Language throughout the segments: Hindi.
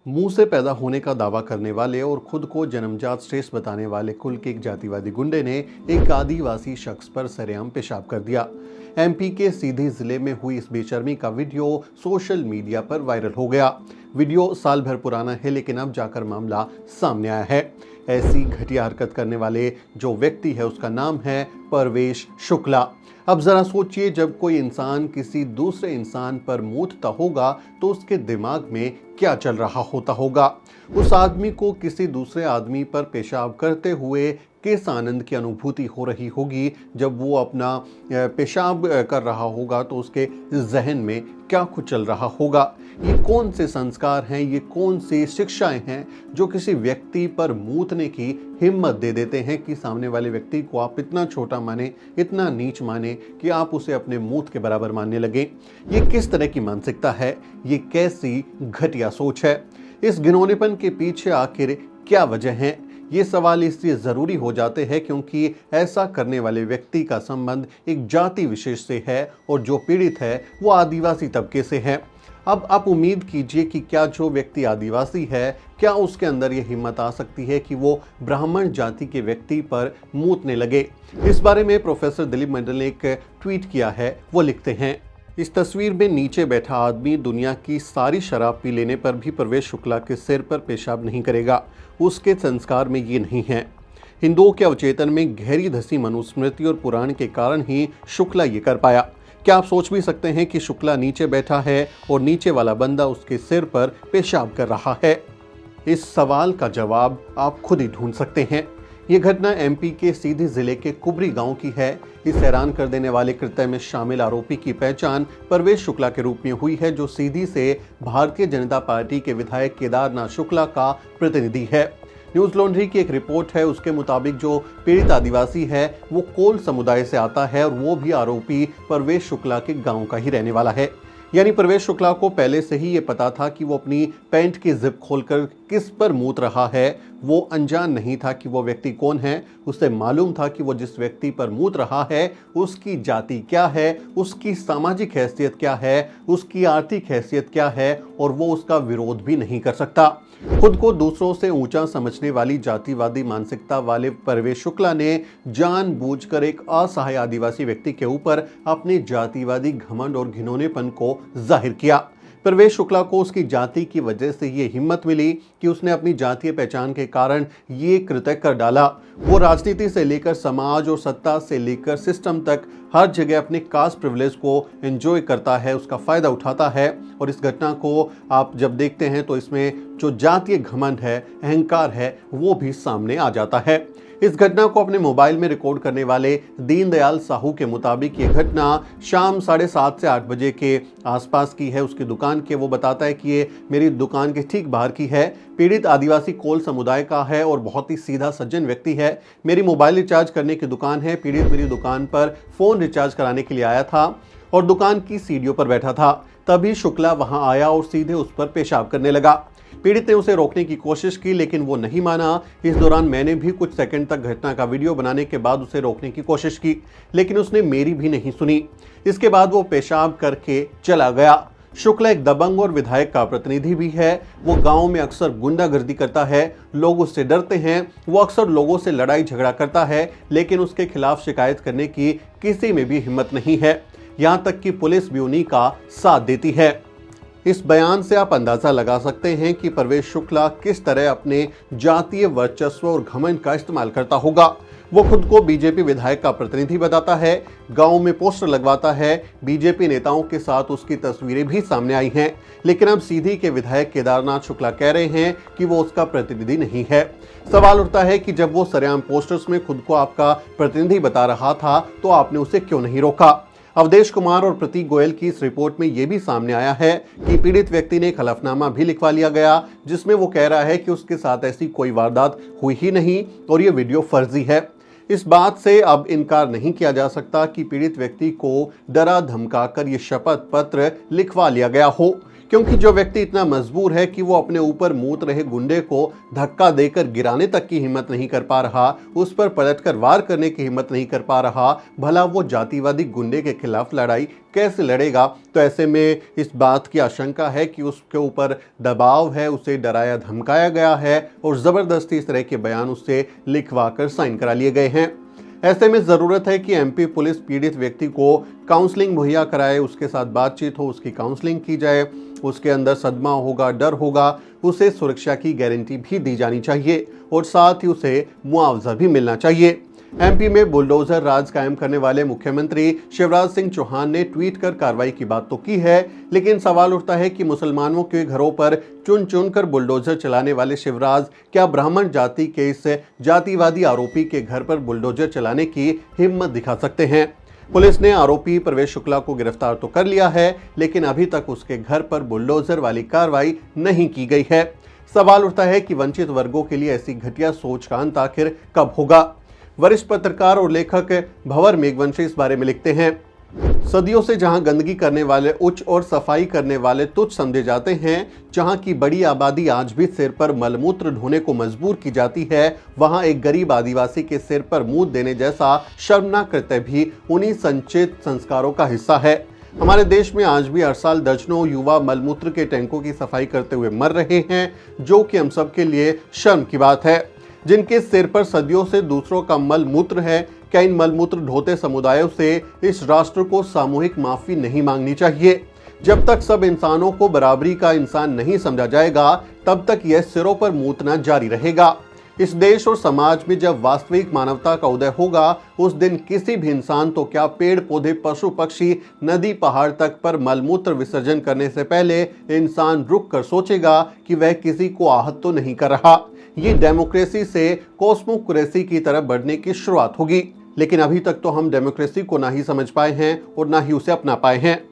मुंह से पैदा होने का दावा करने वाले और खुद को जन्मजात श्रेष्ठ बताने वाले कुल के एक जातिवादी गुंडे ने एक आदिवासी शख्स पर सरेआम पेशाब कर दिया। एमपी के सीधी जिले में हुई इस बेशर्मी का वीडियो सोशल मीडिया पर वायरल हो गया। वीडियो साल भर पुराना है, लेकिन अब जाकर मामला सामने आया है। ऐसी घटिया हरकत करने वाले जो व्यक्ति है उसका नाम है परवेश शुक्ला। अब जरा सोचिए, जब कोई इंसान किसी दूसरे इंसान पर मूतता होगा तो उसके दिमाग में क्या चल रहा होता होगा। उस आदमी को किसी दूसरे आदमी पर पेशाब करते हुए किस आनंद की अनुभूति हो रही होगी। जब वो अपना पेशाब कर रहा होगा तो उसके जहन में क्या कुछ चल रहा होगा। ये कौन से संस्कार हैं, ये कौन सी शिक्षाएं हैं जो किसी व्यक्ति पर मूतने की हिम्मत दे देते हैं कि सामने वाले व्यक्ति को आप इतना छोटा माने, इतना नीच माने कि आप उसे अपने मूत के बराबर मानने लगे। ये किस तरह की मानसिकता है, ये कैसी घटिया सोच है। इस घिनौनेपन के पीछे आखिर क्या वजह है, ये सवाल इसलिए ज़रूरी हो जाते हैं क्योंकि ऐसा करने वाले व्यक्ति का संबंध एक जाति विशेष से है और जो पीड़ित है वो आदिवासी तबके से है। अब आप उम्मीद कीजिए कि क्या जो व्यक्ति आदिवासी है, क्या उसके अंदर ये हिम्मत आ सकती है कि वो ब्राह्मण जाति के व्यक्ति पर मूतने लगे। इस बारे में प्रोफेसर दिलीप मंडल ने एक ट्वीट किया है। वो लिखते हैं, इस तस्वीर में नीचे बैठा आदमी दुनिया की सारी शराब पी लेने पर भी परवेश शुक्ला के सिर पर पेशाब नहीं करेगा। उसके संस्कार में ये नहीं है। हिंदुओं के अवचेतन में गहरी धसी मनुस्मृति और पुराण के कारण ही शुक्ला ये कर पाया। क्या आप सोच भी सकते हैं कि शुक्ला नीचे बैठा है और नीचे वाला बंदा उसके सिर पर पेशाब कर रहा है? इस सवाल का जवाब आप खुद ही ढूंढ सकते हैं। ये घटना एमपी के सीधी जिले के कुबरी गांव की है। इस हैरान कर देने वाले कृत्य में शामिल आरोपी की पहचान परवेश शुक्ला के रूप में हुई है, जो सीधी से भारतीय जनता पार्टी के विधायक केदारनाथ शुक्ला का प्रतिनिधि है। न्यूज लॉन्ड्री की एक रिपोर्ट है, उसके मुताबिक जो पीड़ित आदिवासी है वो कोल समुदाय से आता है और वो भी आरोपी परवेश शुक्ला के गांव का ही रहने वाला है। यानी परवेश शुक्ला को पहले से ही ये पता था कि वो अपनी पैंट की जिप खोलकर किस पर मूत रहा है। वो अनजान नहीं था कि वो व्यक्ति कौन है। उसे मालूम था कि वो जिस व्यक्ति पर मूत रहा है उसकी जाति क्या है, उसकी सामाजिक हैसियत क्या है, उसकी आर्थिक हैसियत क्या है, और वो उसका विरोध भी नहीं कर सकता। खुद को दूसरों से ऊंचा समझने वाली जातिवादी मानसिकता वाले परवेश शुक्ला ने जानबूझकर एक असहाय आदिवासी व्यक्ति के ऊपर अपने जातिवादी घमंड और घिनौनेपन को जाहिर किया। परवेश शुक्ला को उसकी जाति की वजह से ये हिम्मत मिली कि उसने अपनी जातीय पहचान के कारण ये कृत्य कर डाला। वो राजनीति से लेकर समाज और सत्ता से लेकर सिस्टम तक हर जगह अपने कास्ट प्रिविलेज को एंजॉय करता है, उसका फायदा उठाता है। और इस घटना को आप जब देखते हैं तो इसमें जो जातीय घमंड है, अहंकार है, वो भी सामने आ जाता है। इस घटना को अपने मोबाइल में रिकॉर्ड करने वाले दीनदयाल साहू के मुताबिक ये घटना शाम 7:30 से 8 बजे के आसपास की है। उसकी दुकान के वो बताता है कि ये मेरी दुकान के ठीक बाहर की है। पीड़ित आदिवासी कोल समुदाय का है और बहुत ही सीधा सज्जन व्यक्ति है। मेरी मोबाइल रिचार्ज करने की दुकान है। पीड़ित मेरी दुकान पर फ़ोन रिचार्ज कराने के लिए आया था और दुकान की सीढ़ियों पर बैठा था। तभी शुक्ला वहां आया और सीधे उस पर पेशाब करने लगा। पीड़ित ने उसे रोकने की कोशिश की, लेकिन वो नहीं माना। इस दौरान मैंने भी कुछ सेकंड तक घटना का वीडियो बनाने के बाद उसे रोकने की कोशिश की, लेकिन उसने मेरी भी नहीं सुनी। इसके बाद वो पेशाब करके चला गया। शुक्ला एक दबंग और विधायक का प्रतिनिधि भी है। वो गांव में अक्सर गुंडागर्दी करता है, लोग उससे डरते हैं। वो अक्सर लोगों से लड़ाई झगड़ा करता है, लेकिन उसके खिलाफ शिकायत करने की किसी में भी हिम्मत नहीं है। यहाँ तक कि पुलिस भी उन्हीं का साथ देती है। इस बयान से आप अंदाजा लगा सकते हैं कि परवेश शुक्ला किस तरह अपने जातीय वर्चस्व और घमंड का इस्तेमाल करता होगा। वो खुद को बीजेपी विधायक का प्रतिनिधि बताता है, गांव में पोस्टर लगवाता है। बीजेपी नेताओं के साथ उसकी तस्वीरें भी सामने आई हैं, लेकिन अब सीधी के विधायक केदारनाथ शुक्ला कह रहे हैं कि वो उसका प्रतिनिधि नहीं है। सवाल उठता है कि जब वो सरेआम पोस्टर्स में खुद को आपका प्रतिनिधि बता रहा था तो आपने उसे क्यों नहीं रोका। अवधेश कुमार और प्रतीक गोयल की इस रिपोर्ट में यह भी सामने आया है कि पीड़ित व्यक्ति ने एक हलफनामा भी लिखवा लिया गया, जिसमें वो कह रहा है कि उसके साथ ऐसी कोई वारदात हुई ही नहीं और ये वीडियो फर्जी है। इस बात से अब इनकार नहीं किया जा सकता कि पीड़ित व्यक्ति को डरा धमकाकर ये शपथ पत्र लिखवा लिया गया हो, क्योंकि जो व्यक्ति इतना मजबूर है कि वो अपने ऊपर मूत रहे गुंडे को धक्का देकर गिराने तक की हिम्मत नहीं कर पा रहा, उस पर पलटकर वार करने की हिम्मत नहीं कर पा रहा, भला वो जातिवादी गुंडे के खिलाफ लड़ाई कैसे लड़ेगा। तो ऐसे में इस बात की आशंका है कि उसके ऊपर दबाव है, उसे डराया धमकाया गया है और जबरदस्ती इस तरह के बयान उससे लिखवा कर साइन करा लिए गए हैं। ऐसे में जरूरत है कि एमपी पुलिस पीड़ित व्यक्ति को काउंसलिंग मुहैया कराए, उसके साथ बातचीत हो, उसकी काउंसलिंग की जाए, उसके अंदर सदमा होगा, डर होगा, उसे सुरक्षा की गारंटी भी दी जानी चाहिए और साथ ही उसे मुआवजा भी मिलना चाहिए। एमपी में बुलडोजर राज कायम करने वाले मुख्यमंत्री शिवराज सिंह चौहान ने ट्वीट कर कार्रवाई की बात तो की है, लेकिन सवाल उठता है कि मुसलमानों के घरों पर चुन चुन कर बुलडोजर चलाने वाले शिवराज क्या ब्राह्मण जाति के इस जातिवादी आरोपी के घर पर बुलडोजर चलाने की हिम्मत दिखा सकते हैं। पुलिस ने आरोपी प्रवेश शुक्ला को गिरफ्तार तो कर लिया है, लेकिन अभी तक उसके घर पर बुलडोजर वाली कार्रवाई नहीं की गई है। सवाल उठता है कि वंचित वर्गों के लिए ऐसी घटिया सोच का अंत आखिर कब होगा। वरिष्ठ पत्रकार और लेखक भंवर मेघवंशी इस बारे में लिखते हैं, सदियों से जहां गंदगी करने वाले उच्च और सफाई करने वाले तुच्छ समझे जाते हैं, जहां की बड़ी आबादी आज भी सिर पर मलमूत्र ढोने को मजबूर की जाती है, वहां एक गरीब आदिवासी के सिर पर मूत देने जैसा शर्मनाक कृत्य भी उन्हीं संचित संस्कारों का हिस्सा है। हमारे देश में आज भी हर साल दर्जनों युवा मलमूत्र के टैंकों की सफाई करते हुए मर रहे हैं, जो कि हम सब के लिए शर्म की बात है। जिनके सिर पर सदियों से दूसरों का मल मूत्र है, क्या इन मलमूत्र ढोते समुदायों से इस राष्ट्र को सामूहिक माफी नहीं मांगनी चाहिए? जब तक सब इंसानों को बराबरी का इंसान नहीं समझा जाएगा, तब तक यह सिरों पर मूतना जारी रहेगा। इस देश और समाज में जब वास्तविक मानवता का उदय होगा, उस दिन किसी भी इंसान तो क्या पेड़ पौधे पशु पक्षी नदी पहाड़ तक पर मलमूत्र विसर्जन करने से पहले इंसान रुक कर सोचेगा कि वह किसी को आहत तो नहीं कर रहा। ये डेमोक्रेसी से कॉस्मोक्रेसी की तरफ बढ़ने की शुरुआत होगी, लेकिन अभी तक तो हम डेमोक्रेसी को ना ही समझ पाए हैं और ना ही उसे अपना पाए हैं।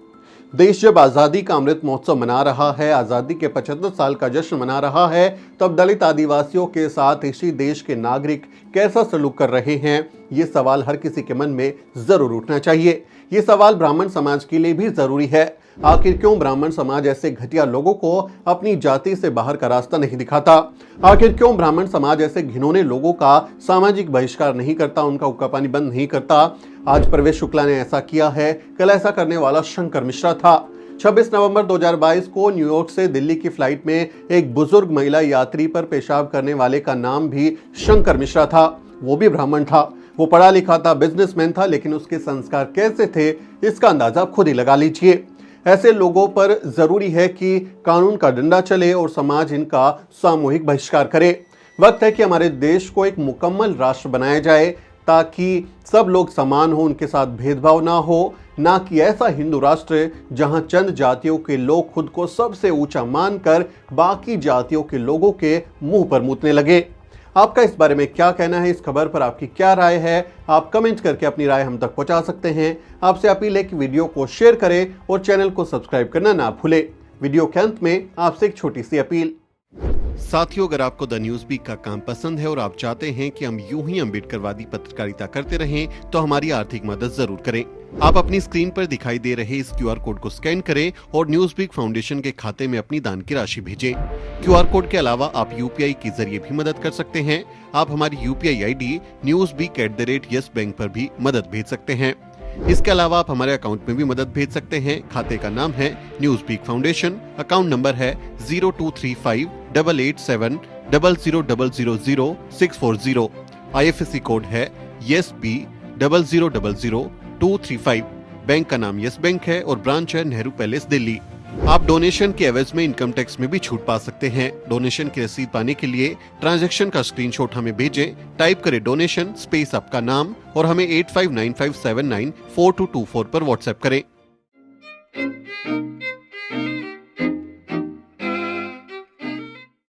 देश जब आज़ादी का अमृत महोत्सव मना रहा है, आज़ादी के 75 साल का जश्न मना रहा है, तब दलित आदिवासियों के साथ इसी देश के नागरिक कैसा सलूक कर रहे हैं, ये सवाल हर किसी के मन में जरूर उठना चाहिए। ये सवाल ब्राह्मण समाज के लिए भी जरूरी है। आखिर क्यों ब्राह्मण समाज ऐसे घटिया लोगों को अपनी जाति से बाहर का रास्ता नहीं दिखाता? आखिर क्यों ब्राह्मण समाज ऐसे घिनौने लोगों का सामाजिक बहिष्कार नहीं करता, उनका हुक्का पानी बंद नहीं करता? आज प्रवेश शुक्ला ने ऐसा किया है, कल ऐसा करने वाला शंकर मिश्रा था। 26 नवंबर 2022 को न्यूयॉर्क से दिल्ली की फ्लाइट में एक बुजुर्ग महिला यात्री पर पेशाब करने वाले का नाम भी शंकर मिश्रा था। वो भी ब्राह्मण था, वो पढ़ा लिखा था, बिजनेसमैन था, लेकिन उसके संस्कार कैसे थे इसका अंदाजा खुद ही लगा लीजिए। ऐसे लोगों पर जरूरी है कि कानून का डंडा चले और समाज इनका सामूहिक बहिष्कार करे। वक्त है कि हमारे देश को एक मुकम्मल राष्ट्र बनाया जाए, ताकि सब लोग समान हो, उनके साथ भेदभाव ना हो, ना कि ऐसा हिंदू राष्ट्र जहां चंद जातियों के लोग खुद को सबसे ऊंचा मानकर बाकी जातियों के लोगों के मुंह पर मूतने लगे। आपका इस बारे में क्या कहना है? इस खबर पर आपकी क्या राय है? आप कमेंट करके अपनी राय हम तक पहुंचा सकते हैं। आपसे अपील है कि वीडियो को शेयर करें और चैनल को सब्सक्राइब करना ना भूलें। वीडियो के अंत में आपसे एक छोटी सी अपील। साथियों, अगर आपको द न्यूज वीक का काम पसंद है और आप चाहते हैं कि हम यूं ही अम्बेडकरवादी पत्रकारिता करते रहें, तो हमारी आर्थिक मदद जरूर करें। आप अपनी स्क्रीन पर दिखाई दे रहे इस QR कोड को स्कैन करें और न्यूज वीक फाउंडेशन के खाते में अपनी दान की राशि भेजें। QR कोड के अलावा आप UPI के जरिए भी मदद कर सकते हैं। आप हमारी UPI ID newsweek@yes bank पर भी मदद भेज सकते हैं। इसके अलावा आप हमारे अकाउंट में भी मदद भेज सकते हैं। खाते का नाम है Newsweek foundation, account number है 02358800000640। IFSC कोड है YesB000235। बैंक का नाम यस बैंक है और ब्रांच है नेहरू पैलेस दिल्ली। आप डोनेशन के एवज में इनकम टैक्स में भी छूट पा सकते हैं। डोनेशन की रसीद पाने के लिए ट्रांजैक्शन का स्क्रीनशॉट हमें भेजें। टाइप करें डोनेशन स्पेस आपका नाम और हमें 8595794224 पर व्हाट्सएप करें।